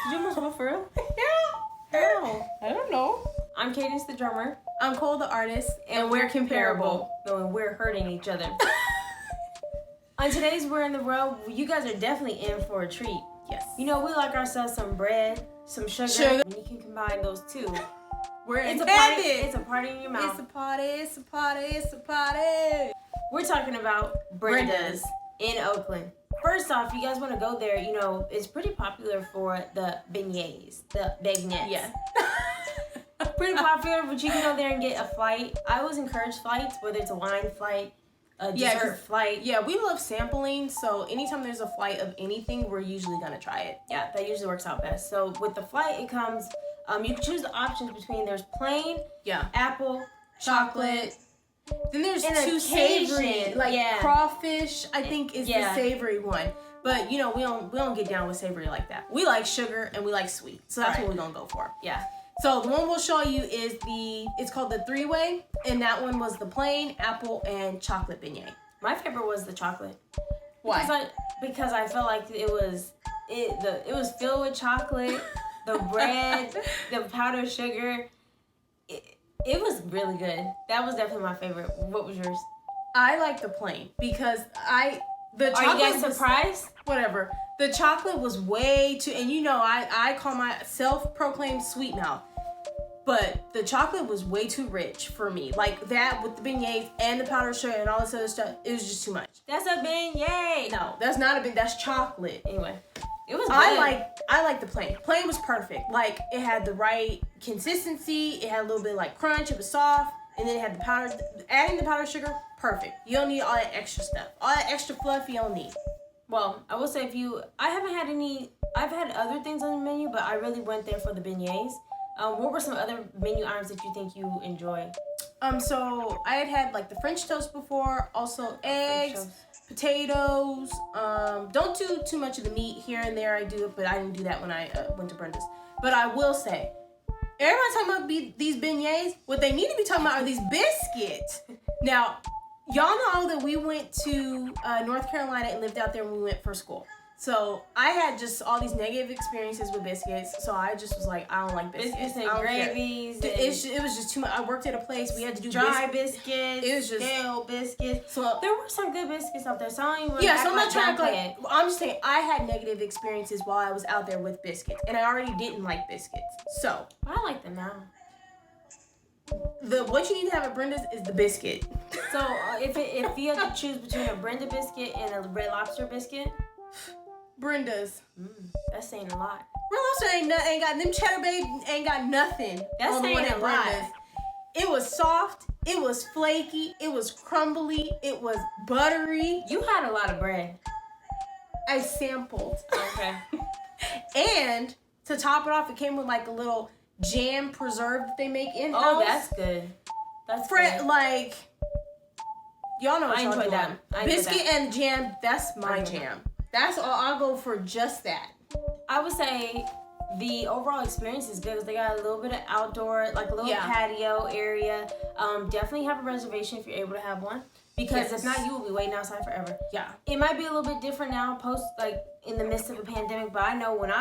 Did you almost fall for real? Yeah. How? I don't know. I'm Cadence the drummer. I'm Cole the artist. And we're comparable. No, and we're hurting each other. On today's We're in the Row, you guys are definitely in for a treat. Yes. You know, we like ourselves some bread, some sugar. And you can combine those two. It's a party. It's a party in your mouth. It's a party. It's a party. It's a party. We're talking about Brenda's in Oakland. First off, you guys want to go there, you know, it's pretty popular for the beignets, the beignets. Yeah. Pretty popular, but you can go there and get a flight. I always encourage flights, whether it's a wine flight, a dessert flight. Yeah, we love sampling, so anytime there's a flight of anything, we're usually going to try it. Yeah, that usually works out best. So with the flight, it comes, you can choose the options between, there's plain, apple, chocolate. Then there's two savory, like crawfish, I think is the savory one. But, you know, we don't get down with savory like that. We like sugar and we like sweet. So that's what we're going to go for. Yeah. So the one we'll show you is it's called the three-way. And that one was the plain, apple, and chocolate beignet. My favorite was the chocolate. Why? Because I felt like it was filled with chocolate, the bread, the powdered sugar. It was really good. That was definitely my favorite. What was yours? I like the plain because Are you guys surprised? Whatever. The chocolate was way too, and you know, I call my self-proclaimed sweet mouth, but the chocolate was way too rich for me. Like that with the beignets and the powdered sugar and all this other stuff, it was just too much. That's a beignet. No, that's not a beignet. That's chocolate. Anyway. It was good. I like the plain. Plain was perfect. Like it had the right consistency. It had a little bit like crunch. It was soft, and then it had the powder. Adding the powdered sugar, perfect. You don't need all that extra stuff. All that extra fluff you don't need. Well, I will say I haven't had any. I've had other things on the menu, but I really went there for the beignets. What were some other menu items that you think you enjoyed? So I had like the French toast before. Also eggs. Potatoes. Don't do too much of the meat here and there. I do it, but I didn't do that when I went to Brenda's. But I will say, everybody talking about these beignets. What they need to be talking about are these biscuits. Now, y'all know that we went to North Carolina and lived out there when we went for school. So I had just all these negative experiences with biscuits. So I just was like, I don't like biscuits. Biscuits and gravies. It was just too much. I worked at a place. We had to do dry biscuits. It was just stale biscuits. So there were some good biscuits out there. So I don't even so I'm not trying to like. I'm just saying I had negative experiences while I was out there with biscuits, and I already didn't like biscuits. So I like them now. What you need to have at Brenda's is the biscuit. So if you had to choose between a Brenda biscuit and a Red Lobster biscuit. Brenda's. That's saying a lot. Red Lobster ain't got them cheddar babe ain't got nothing. That's on the saying one a at lot. Brenda's. It was soft. It was flaky. It was crumbly. It was buttery. You had a lot of bread. I sampled. Okay. And to top it off, it came with like a little jam preserve that they make in-house. Oh, that's good. That's good. Like, y'all know what y'all doing. That. Biscuit and jam, that's my jam. That's all. I'll go for just that. I would say the overall experience is good because they got a little bit of outdoor, like a little patio area. Definitely have a reservation if you're able to have one. Because if not, you will be waiting outside forever. Yeah. It might be a little bit different now, in the midst of a pandemic, but I know when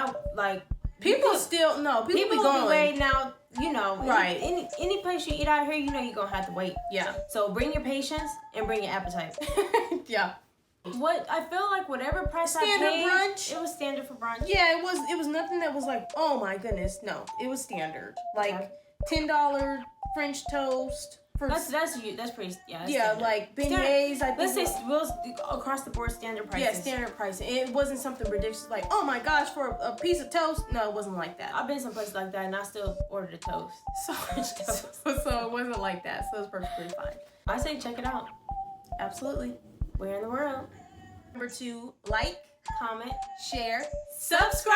people be going. Waiting out, you know. Right. Any place you eat out here, you know you're going to have to wait. Yeah. So bring your patience and bring your appetite. Yeah. What I feel like whatever price I paid, brunch. It was standard for brunch. Yeah, it was nothing that was like, oh my goodness, no. It was standard. Like $10 French toast. That's pretty like beignets. Let's say across the board standard prices. Yeah, standard pricing. It wasn't something ridiculous like, oh my gosh, for a piece of toast. No, it wasn't like that. I've been some places like that and I still ordered a toast. So it wasn't like that. So it was perfectly fine. I say check it out. Absolutely. Where in the world? Remember to like, comment, share, subscribe.